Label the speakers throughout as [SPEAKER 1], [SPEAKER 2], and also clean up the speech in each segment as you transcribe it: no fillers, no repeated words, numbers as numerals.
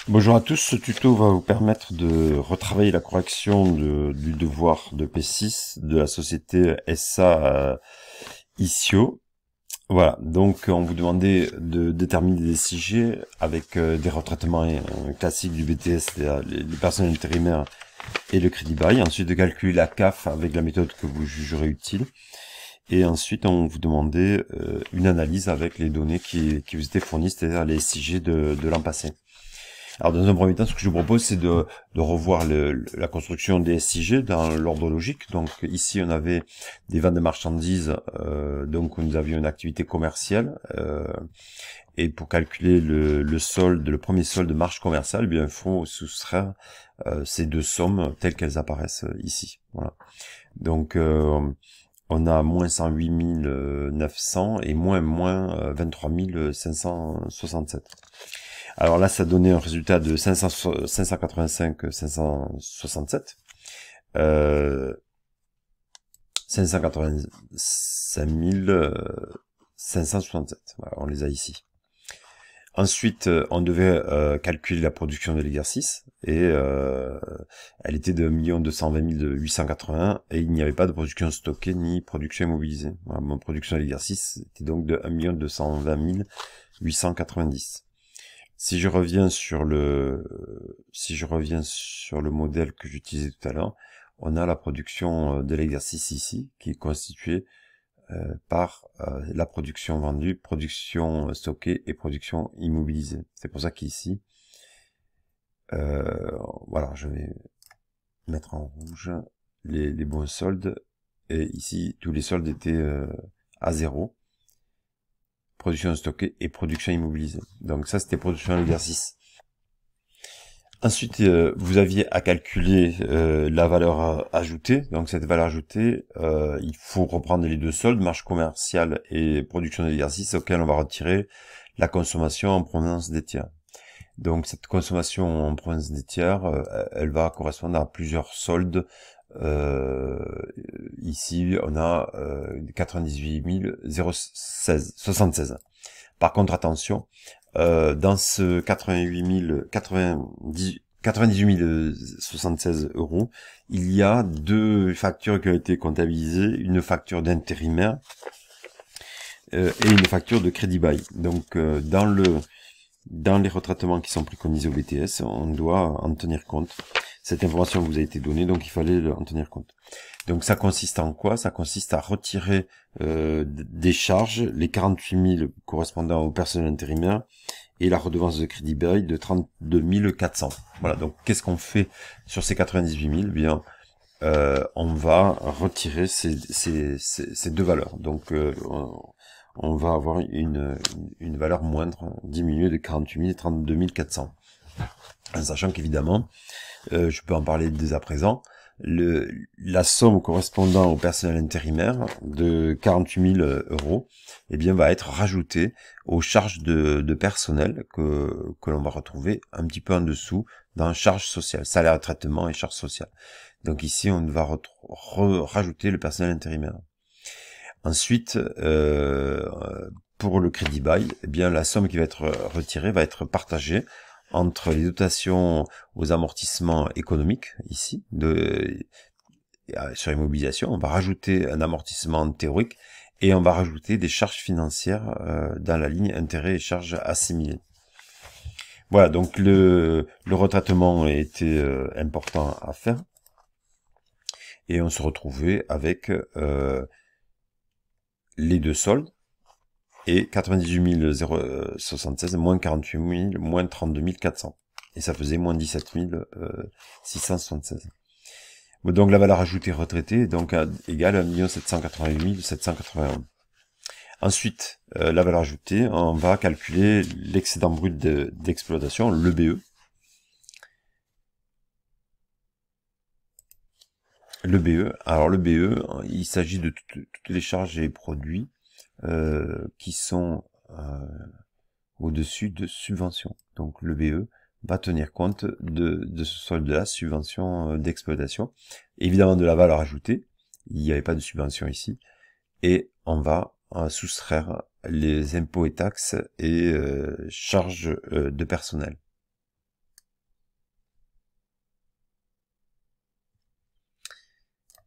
[SPEAKER 1] Bonjour à tous, ce tuto va vous permettre de retravailler la correction du devoir de P6 de la société SA ICIO. Voilà, donc on vous demandait de déterminer des SIG avec des retraitements classiques du BTS, c'est-à-dire les personnels intérimaires et le crédit bail. Ensuite de calculer la CAF avec la méthode que vous jugerez utile. Et ensuite on vous demandait une analyse avec les données qui vous étaient fournies, c'est-à-dire les SIG de l'an passé. Alors dans un premier temps, ce que je vous propose, c'est de revoir la construction des SIG dans l'ordre logique. Donc ici, on avait des ventes de marchandises, donc nous avions une activité commerciale. Et pour calculer le solde, le premier solde de marge commerciale, eh bien, il faut soustraire ces deux sommes telles qu'elles apparaissent ici. Voilà. Donc on a moins 108 900 et moins 23 567. Alors là, ça donnait un résultat de 585 567. 585 567. Voilà, on les a ici. Ensuite, on devait calculer la production de l'exercice et elle était de 1 220 881 et il n'y avait pas de production stockée ni production immobilisée. Voilà, mon production de l'exercice était donc de 1 220 890. Si je reviens sur le modèle que j'utilisais tout à l'heure, on a la production de l'exercice ici, qui est constituée par la production vendue, production stockée et production immobilisée. C'est pour ça qu'ici, voilà, je vais mettre en rouge les bons soldes, et ici, tous les soldes étaient à zéro. Production stockée et production immobilisée. Donc ça, c'était production à l'exercice. Ensuite, vous aviez à calculer la valeur ajoutée. Donc cette valeur ajoutée, il faut reprendre les deux soldes, marge commerciale et production d'exercice, auquel on va retirer la consommation en provenance des tiers. Donc cette consommation en provenance des tiers, elle va correspondre à plusieurs soldes. Ici, on a 98 076. Par contre, attention, dans ce 98 076 euros, il y a deux factures qui ont été comptabilisées, une facture d'intérimaire et une facture de crédit bail. Donc, dans les retraitements qui sont préconisés au BTS, on doit en tenir compte. Cette information vous a été donnée, donc il fallait en tenir compte. Donc ça consiste en quoi? Ça consiste à retirer des charges, les 48 000 correspondant au personnel intérimaire et la redevance de crédit bail de 32 400. Voilà, donc qu'est-ce qu'on fait sur ces 98 000? Eh bien, on va retirer ces deux valeurs. Donc on va avoir une valeur moindre, diminuée de 48 000 et 32 400. En sachant qu'évidemment, je peux en parler dès à présent, la somme correspondant au personnel intérimaire de 48 000 euros, eh bien, va être rajoutée aux charges de personnel que l'on va retrouver un petit peu en dessous dans charges sociales, salaire de traitement et charges sociales. Donc ici, on va rajouter le personnel intérimaire. Ensuite, pour le crédit bail, eh bien, la somme qui va être retirée va être partagée entre les dotations aux amortissements économiques, ici, sur l'immobilisation, on va rajouter un amortissement théorique et on va rajouter des charges financières dans la ligne intérêts et charges assimilées. Voilà, donc le retraitement était important à faire. Et on se retrouvait avec les deux soldes, et 98 076 moins 48 000 moins 32 400. Et ça faisait moins 17 676. Donc la valeur ajoutée retraitée donc égale à 1 788 781. Ensuite, la valeur ajoutée, on va calculer l'excédent brut d'exploitation, le BE. Le BE, alors le BE, il s'agit de toutes les charges et produits qui sont au-dessus de subventions. Donc le BE va tenir compte de ce solde-là, subvention d'exploitation. Évidemment de la valeur ajoutée, il n'y avait pas de subvention ici, et on va soustraire les impôts et taxes et charges de personnel.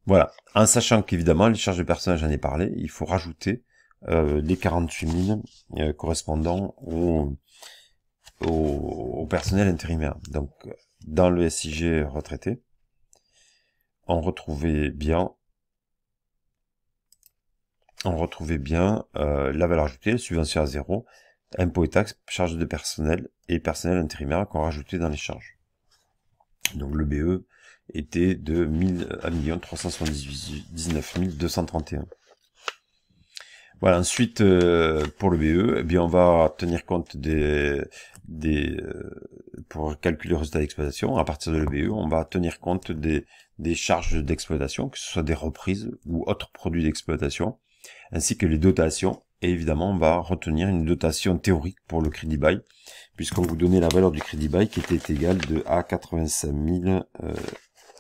[SPEAKER 1] Voilà. En sachant qu'évidemment, les charges de personnel, j'en ai parlé, il faut rajouter les 48 000 correspondant au personnel intérimaire. Donc, dans le SIG retraité, on retrouvait bien la valeur ajoutée, subvention à zéro, impôts et taxes, charges de personnel et personnel intérimaire qu'on rajoutait dans les charges. Donc le BE était de 1 379 231. Voilà, ensuite, pour le BE, eh bien, on va tenir compte pour calculer le résultat d'exploitation, à partir de l'EBE, on va tenir compte des charges d'exploitation, que ce soit des reprises ou autres produits d'exploitation, ainsi que les dotations. Et évidemment, on va retenir une dotation théorique pour le crédit bail, puisqu'on vous donnait la valeur du crédit bail qui était égale à 85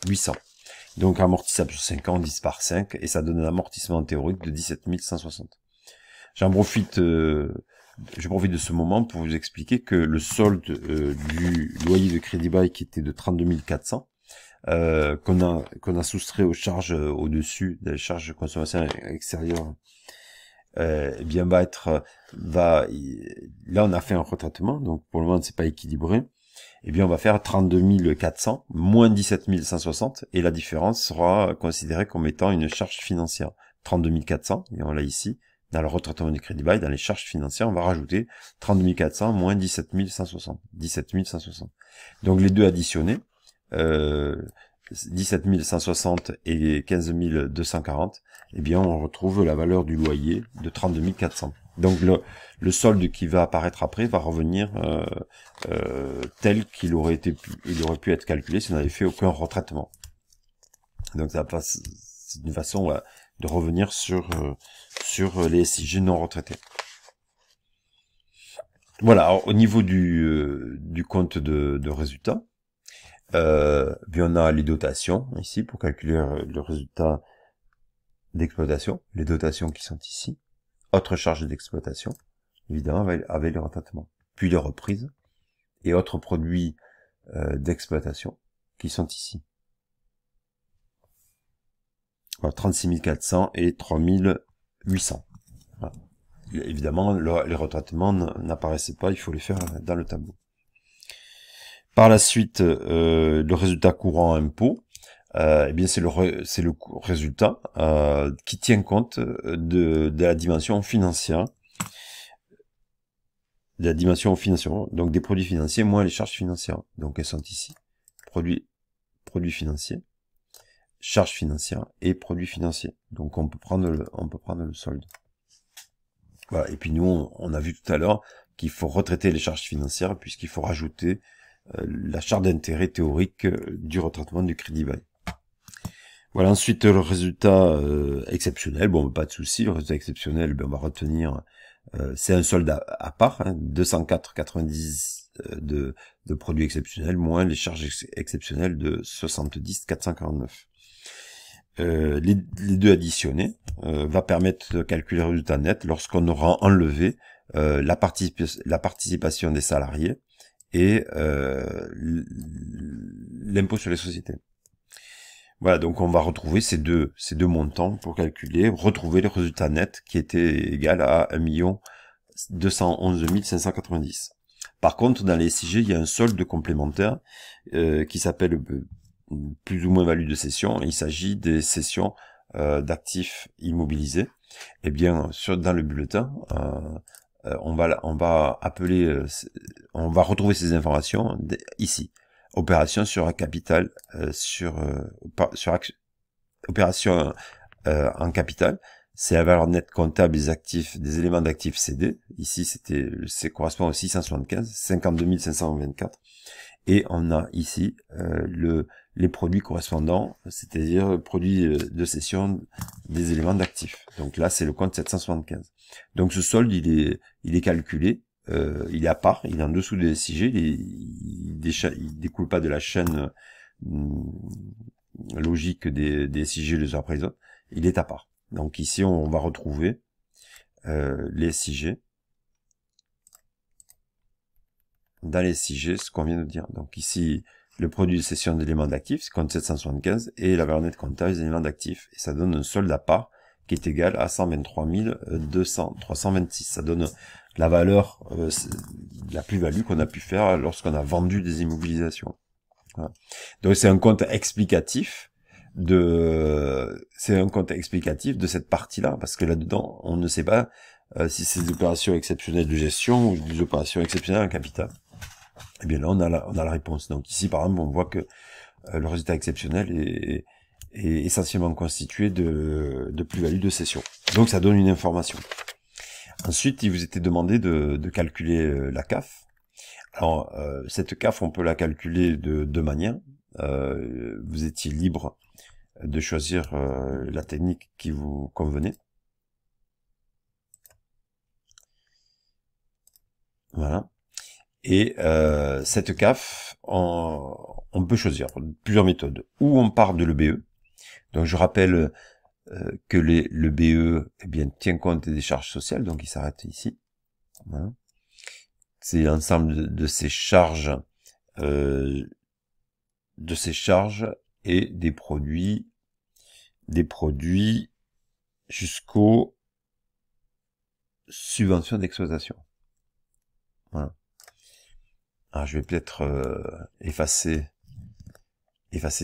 [SPEAKER 1] 800. Donc amortissable sur 5 ans, 10 par 5, et ça donne un amortissement théorique de 17 160. Je profite de ce moment pour vous expliquer que le solde du loyer de crédit bail qui était de 32 400, qu'on a soustrait aux charges au-dessus des charges de consommation extérieure, eh bien là on a fait un retraitement, donc pour le moment c'est pas équilibré. Eh bien on va faire 32 400 moins 17 160, et la différence sera considérée comme étant une charge financière. 32 400, et on l'a ici. Dans le retraitement du crédit bail, dans les charges financières, on va rajouter 32 400 moins 17 160. 17 160. Donc les deux additionnés, 17 160 et 15 240, eh bien on retrouve la valeur du loyer de 32 400. Donc le solde qui va apparaître après va revenir tel qu'il aurait pu être calculé si on n'avait fait aucun retraitement. Donc c'est une façon de revenir sur les SIG non retraités. Voilà, alors, au niveau du compte de résultat, puis on a les dotations ici pour calculer le résultat d'exploitation, les dotations qui sont ici, autres charges d'exploitation, évidemment avec les retraitements, puis les reprises et autres produits d'exploitation qui sont ici. Voilà, 36 400 et 3 800. Voilà. Évidemment, les retraitements n'apparaissaient pas, il faut les faire dans le tableau. Par la suite, le résultat courant impôt, eh bien c'est le résultat qui tient compte de la dimension financière, donc des produits financiers moins les charges financières. Donc elles sont ici, produits financiers, charges financières et produits financiers. Donc on peut prendre le solde. Voilà. Et puis nous, on a vu tout à l'heure qu'il faut retraiter les charges financières puisqu'il faut rajouter la charge d'intérêt théorique du retraitement du crédit bail. Voilà, ensuite le résultat exceptionnel, bon pas de souci, le résultat exceptionnel, ben, on va retenir, c'est un solde à part, hein, 204,90 de produits exceptionnels, moins les charges exceptionnelles de 70,449. Les deux additionnés va permettre de calculer le résultat net lorsqu'on aura enlevé la participation des salariés et l'impôt sur les sociétés. Voilà, donc on va retrouver ces deux montants pour calculer, retrouver le résultat net qui était égal à 1 211 590. Par contre, dans les SIG, il y a un solde complémentaire qui s'appelle plus ou moins value de cession. Il s'agit des cessions d'actifs immobilisés. Eh bien, dans le bulletin, on va retrouver ces informations ici. Opération sur un capital, opération en capital, c'est la valeur nette comptable des actifs, des éléments d'actifs cédés. Ici, c'est correspond au 675, 52 524. Et on a ici les produits correspondants, c'est-à-dire produits de cession des éléments d'actifs. Donc là, c'est le compte 775. Donc ce solde, il est calculé, il est à part, il est en dessous des SIG, il découle pas de la chaîne logique des SIG les uns après les autres, il est à part. Donc ici, on va retrouver les SIG. Dans les SIG, ce qu'on vient de dire. Donc ici, le produit de cession d'éléments d'actifs, compte 775, et la valeur nette comptable des éléments d'actifs. Et ça donne un solde à part qui est égal à 123 326. Ça donne la valeur, la plus-value qu'on a pu faire lorsqu'on a vendu des immobilisations. Voilà. Donc c'est un compte explicatif de cette partie-là, parce que là-dedans, on ne sait pas si c'est des opérations exceptionnelles de gestion ou des opérations exceptionnelles en capital. Et bien là, on a la réponse. Donc ici, par exemple, on voit que le résultat exceptionnel est essentiellement constitué de plus-value de cession. Donc ça donne une information. Ensuite, il vous était demandé de calculer la CAF. Alors, cette CAF, on peut la calculer de deux manières. Vous étiez libre de choisir la technique qui vous convenait. Voilà. Et cette CAF, on peut choisir plusieurs méthodes. Ou on part de l'EBE. Donc je rappelle que le BE eh bien, tient compte des charges sociales, donc il s'arrête ici. Voilà. C'est l'ensemble de ces charges et des produits jusqu'aux subventions d'exploitation. Voilà. Alors je vais peut-être effacer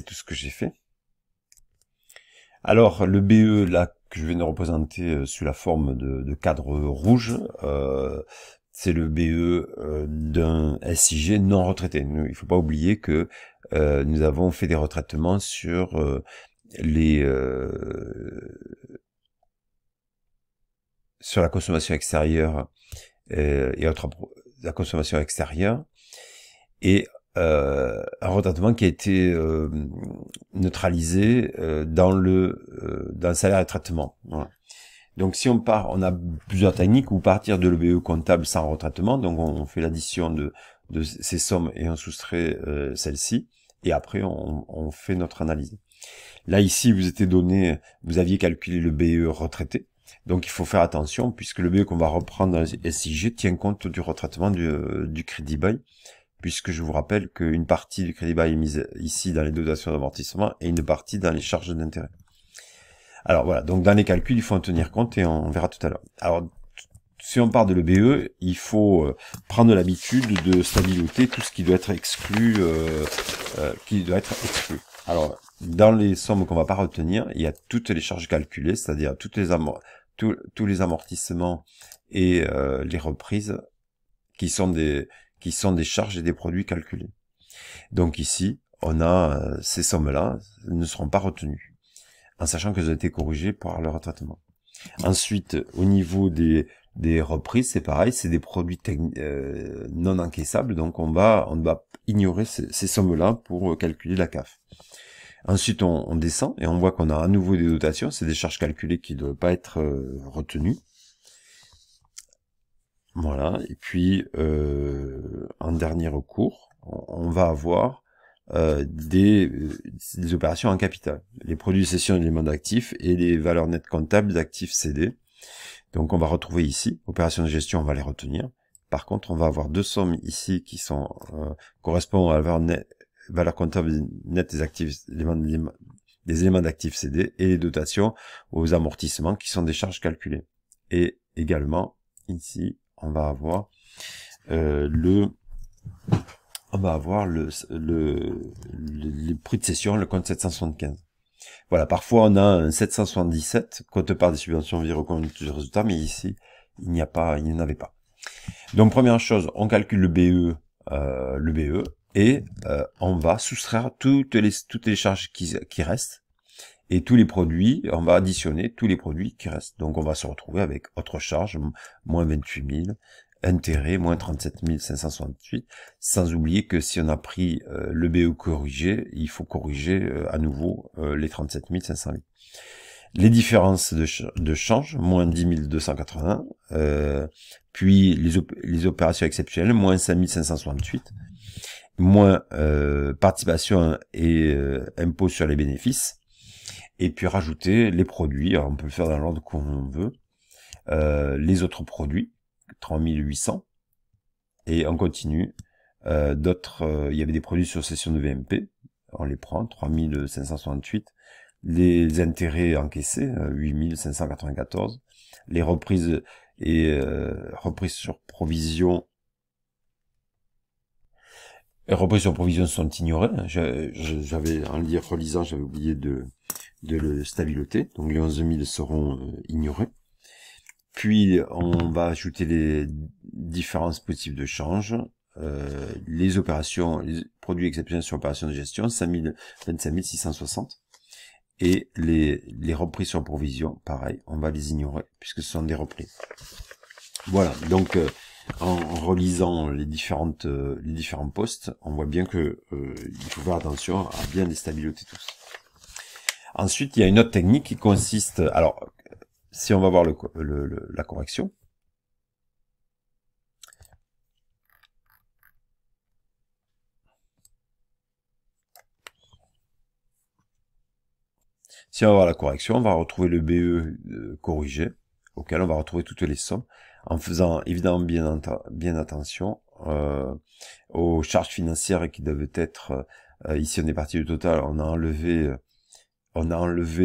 [SPEAKER 1] tout ce que j'ai fait. Alors le BE là que je viens de représenter sous la forme de cadre rouge, c'est le BE d'un SIG non retraité. Il ne faut pas oublier que nous avons fait des retraitements sur sur la consommation extérieure et autres la consommation extérieure, et un retraitement qui a été neutralisé dans le salaire et traitement. Voilà. Donc si on a plusieurs techniques, ou partir de l'EBE comptable sans retraitement, donc on fait l'addition de ces sommes et on soustrait celle-ci, et après on fait notre analyse. Là ici vous aviez calculé le BE retraité, donc il faut faire attention, puisque le BE qu'on va reprendre dans le SIG tient compte du retraitement du crédit bail, puisque je vous rappelle qu'une partie du crédit bail est mise ici dans les dotations d'amortissement et une partie dans les charges d'intérêt. Alors voilà, donc dans les calculs, il faut en tenir compte et on verra tout à l'heure. Alors, si on part de l'EBE, il faut prendre l'habitude de stabiloter tout ce qui doit être exclu, Alors, dans les sommes qu'on va pas retenir, il y a toutes les charges calculées, c'est-à-dire tous les amortissements et les reprises qui sont des charges et des produits calculés. Donc ici, on a ces sommes-là ne seront pas retenues, en sachant qu'elles ont été corrigées par le retraitement. Ensuite, au niveau des reprises, c'est pareil, c'est des produits non encaissables, donc on va ignorer ces sommes-là pour calculer la CAF. Ensuite, on descend et on voit qu'on a à nouveau des dotations, c'est des charges calculées qui ne doivent pas être retenues. Voilà, et puis en dernier recours, on va avoir des opérations en capital, les produits de cession d'éléments d'actifs et les valeurs nettes comptables d'actifs cédés. Donc on va retrouver ici, opérations de gestion, on va les retenir. Par contre, on va avoir deux sommes ici qui sont correspondent à la valeur comptable nette des actifs, des éléments d'actifs cédés, et les dotations aux amortissements qui sont des charges calculées. Et également ici, on va avoir les prix de cession, le compte 775. Voilà, parfois on a un 777, quote part des subventions vie reconduite du résultat, mais ici, il n'y en avait pas. Donc première chose, on calcule le BE, et on va soustraire toutes les charges qui restent, et tous les produits, on va additionner tous les produits qui restent. Donc on va se retrouver avec autre charge, moins 28 000, intérêt, moins 37 568, sans oublier que si on a pris le BE corrigé, il faut corriger à nouveau les 37 508. Les différences de change, moins 10 280, puis les opérations exceptionnelles, moins 5 568, moins participation et impôt sur les bénéfices, et puis rajouter les produits, alors on peut le faire dans l'ordre qu'on veut, les autres produits, 3800, et on continue il y avait des produits sur cession de VMP, on les prend, 3568, les intérêts encaissés, 8594, les reprises reprises sur provision sont ignorées. J'avais, en relisant, j'avais oublié de le stabiloter, donc les 11 000 seront ignorés. Puis on va ajouter les différents dispositifs de change, les opérations, les produits exceptionnels sur opérations de gestion, 25 660. Et les reprises sur provision, pareil, on va les ignorer, puisque ce sont des repris. Voilà, donc en relisant les différents postes, on voit bien que il faut faire attention à bien les stabiloter tous. Ensuite, il y a une autre technique qui consiste, alors, si on va voir la correction, si on va voir la correction, on va retrouver le BE corrigé, auquel on va retrouver toutes les sommes, en faisant évidemment bien attention aux charges financières qui doivent être, ici on est parti du total, on a enlevé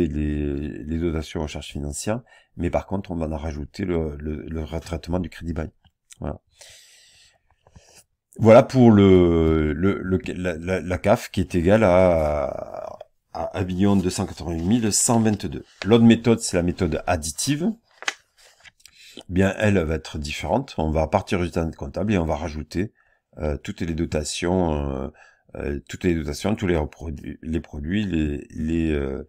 [SPEAKER 1] les dotations aux charges financières, mais par contre on va en rajouter le retraitement du crédit bail. Voilà pour la CAF qui est égale à 1 288 122. L'autre méthode, c'est la méthode additive. Bien, elle va être différente. On va partir du résultat net comptable et on va rajouter toutes les dotations, tous les produits, les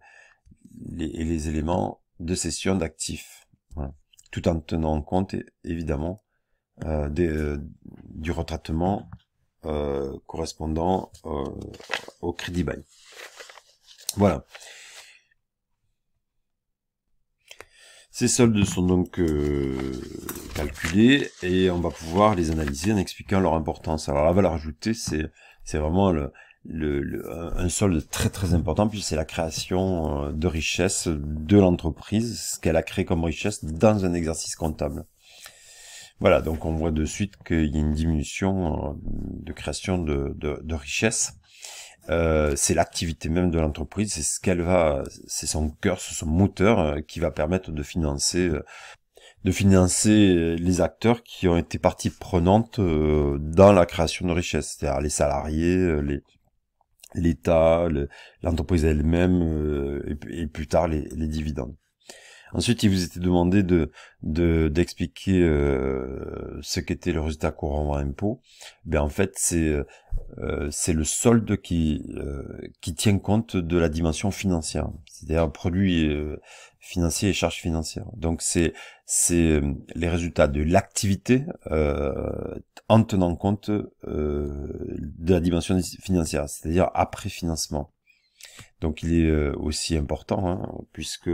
[SPEAKER 1] éléments de cession d'actifs. Voilà. Tout en tenant compte, évidemment, du retraitement correspondant au crédit bail. Voilà. Ces soldes sont donc calculés et on va pouvoir les analyser en expliquant leur importance. Alors la valeur ajoutée, c'est vraiment un solde très très important, puisque c'est la création de richesse de l'entreprise, ce qu'elle a créé comme richesse dans un exercice comptable. Voilà, donc on voit de suite qu'il y a une diminution de création de richesse. C'est l'activité même de l'entreprise, c'est c'est son cœur, c'est son moteur qui va permettre de financer les acteurs qui ont été partie prenante dans la création de richesse, c'est-à-dire les salariés, l'État, l'entreprise elle-même et plus tard les dividendes. Ensuite, il vous était demandé d'expliquer ce qu'était le résultat courant hors impôt. Ben en fait, c'est le solde qui tient compte de la dimension financière, c'est-à-dire produits financiers et charges financières. Donc c'est les résultats de l'activité en tenant compte de la dimension financière, c'est-à-dire après financement. Donc il est aussi important, hein, puisque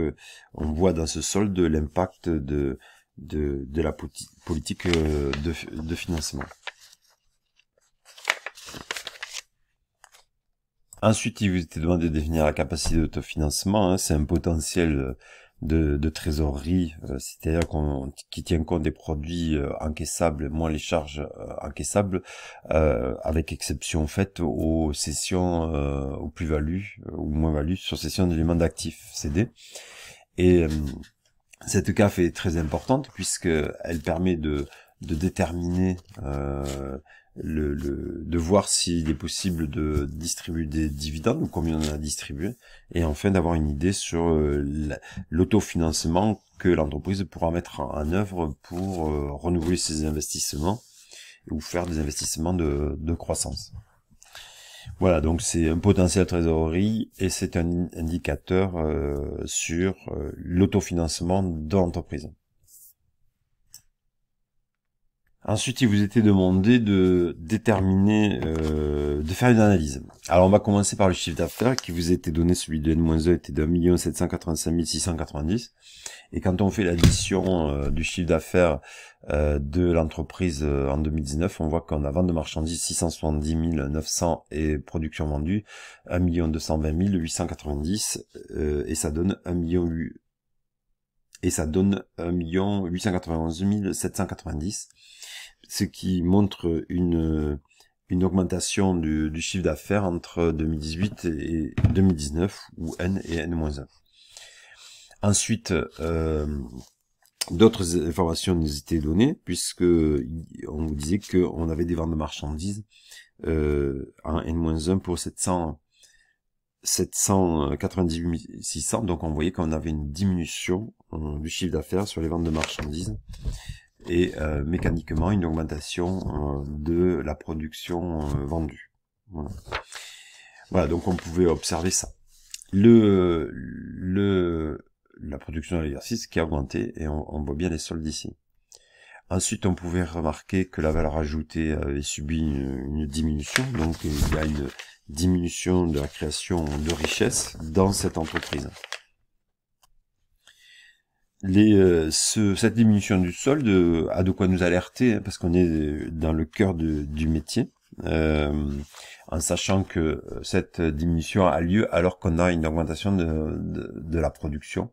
[SPEAKER 1] on voit dans ce solde l'impact de la politique de financement. Ensuite, il vous était demandé de définir la capacité d'autofinancement. Hein, c'est un potentiel de trésorerie, c'est-à-dire qui tient compte des produits encaissables, moins les charges encaissables, avec exception faite aux cessions, aux plus-values ou moins-values sur cession d'éléments d'actifs cédés. Et cette CAF est très importante puisque elle permet de déterminer de voir s'il est possible de distribuer des dividendes ou combien on a distribué, et enfin d'avoir une idée sur l'autofinancement que l'entreprise pourra mettre en œuvre pour renouveler ses investissements ou faire des investissements de croissance. Voilà, donc c'est un potentiel trésorerie et c'est un indicateur sur l'autofinancement de l'entreprise. Ensuite, il vous était demandé de déterminer, de faire une analyse. Alors, on va commencer par le chiffre d'affaires qui vous était donné, celui de N-1 était d'1 785 690. Et quand on fait l'addition du chiffre d'affaires de l'entreprise en 2019, on voit qu'on a vente de marchandises 670 900 et production vendue 1 220 890 et ça donne 1 891 790. Ce qui montre une une augmentation du chiffre d'affaires entre 2018 et 2019, où N et N-1. Ensuite, d'autres informations nous étaient données, puisque on vous disait qu'on avait des ventes de marchandises en N-1 pour 798 600, donc on voyait qu'on avait une diminution du chiffre d'affaires sur les ventes de marchandises, et mécaniquement une augmentation de la production vendue. Voilà, donc on pouvait observer ça. La production de l'exercice qui a augmenté, et on voit bien les soldes ici. Ensuite, on pouvait remarquer que la valeur ajoutée avait subi une diminution, donc il y a une diminution de la création de richesse dans cette entreprise. Cette diminution du solde a de quoi nous alerter, parce qu'on est dans le cœur du métier, en sachant que cette diminution a lieu alors qu'on a une augmentation de la production.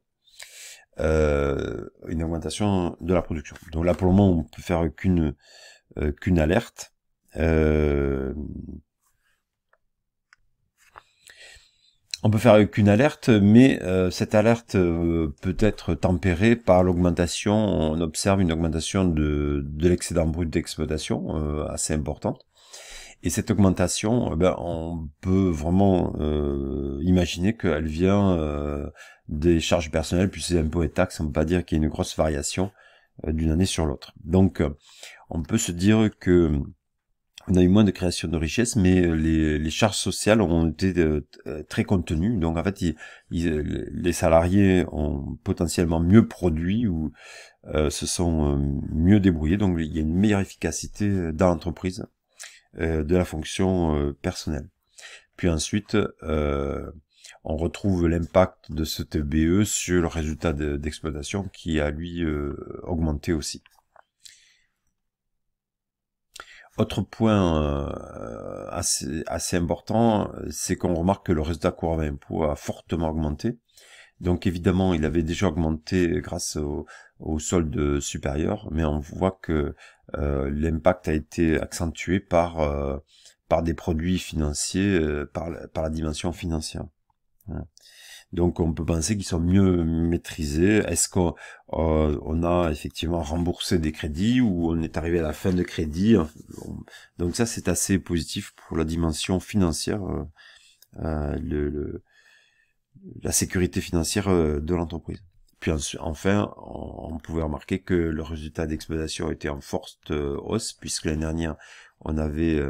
[SPEAKER 1] Une augmentation de la production. Donc là, pour le moment, on peut faire qu'une alerte. On peut faire qu'une alerte, mais cette alerte peut être tempérée par l'augmentation. On observe une augmentation de l'excédent brut d'exploitation assez importante. Et cette augmentation, on peut vraiment imaginer qu'elle vient des charges personnelles, puis ces impôts et taxes. On ne peut pas dire qu'il y ait une grosse variation d'une année sur l'autre. Donc, on peut se dire que on a eu moins de création de richesse, mais les charges sociales ont été très contenues. Donc, en fait, les salariés ont potentiellement mieux produit ou se sont mieux débrouillés. Donc, il y a une meilleure efficacité dans l'entreprise de la fonction personnelle. Puis ensuite, on retrouve l'impact de ce TBE sur le résultat d'exploitation qui a lui augmenté aussi. Autre point assez important, c'est qu'on remarque que le résultat courant d'impôt a fortement augmenté. Donc évidemment, il avait déjà augmenté grâce au solde supérieur, mais on voit que l'impact a été accentué par des produits financiers, par la dimension financière. Donc on peut penser qu'ils sont mieux maîtrisés. Est-ce qu'on a effectivement remboursé des crédits ou on est arrivé à la fin de crédit? Donc ça, c'est assez positif pour la dimension financière, la sécurité financière de l'entreprise. Puis enfin, on pouvait remarquer que le résultat d'exploitation était en forte hausse, puisque l'année dernière, on avait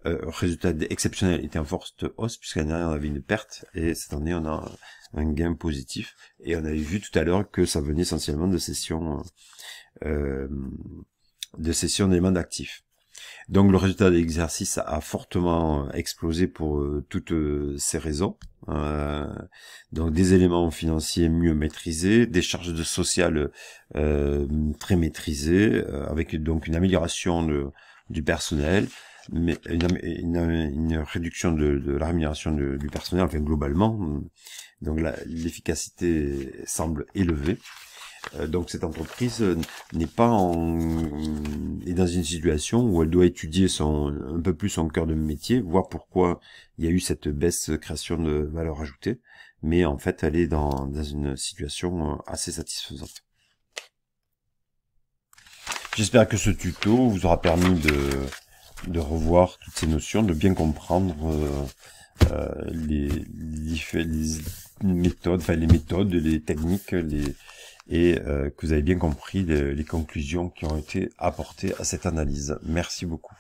[SPEAKER 1] résultat exceptionnel était en forte hausse, puisque l'année dernière, on avait une perte, et cette année, on a un gain positif. Et on avait vu tout à l'heure que ça venait essentiellement de cession d'éléments d'actifs. Donc le résultat de l'exercice a fortement explosé pour toutes ces raisons. Donc des éléments financiers mieux maîtrisés, des charges de sociales très maîtrisées, avec donc une amélioration du personnel, mais une réduction de la rémunération du personnel, enfin globalement. Donc l'efficacité semble élevée. Donc cette entreprise n'est pas est dans une situation où elle doit étudier un peu plus son cœur de métier, voir pourquoi il y a eu cette baisse création de valeur ajoutée, mais en fait elle est dans une situation assez satisfaisante. J'espère que ce tuto vous aura permis de revoir toutes ces notions, de bien comprendre les méthodes, les techniques, et que vous avez bien compris les conclusions qui ont été apportées à cette analyse. Merci beaucoup.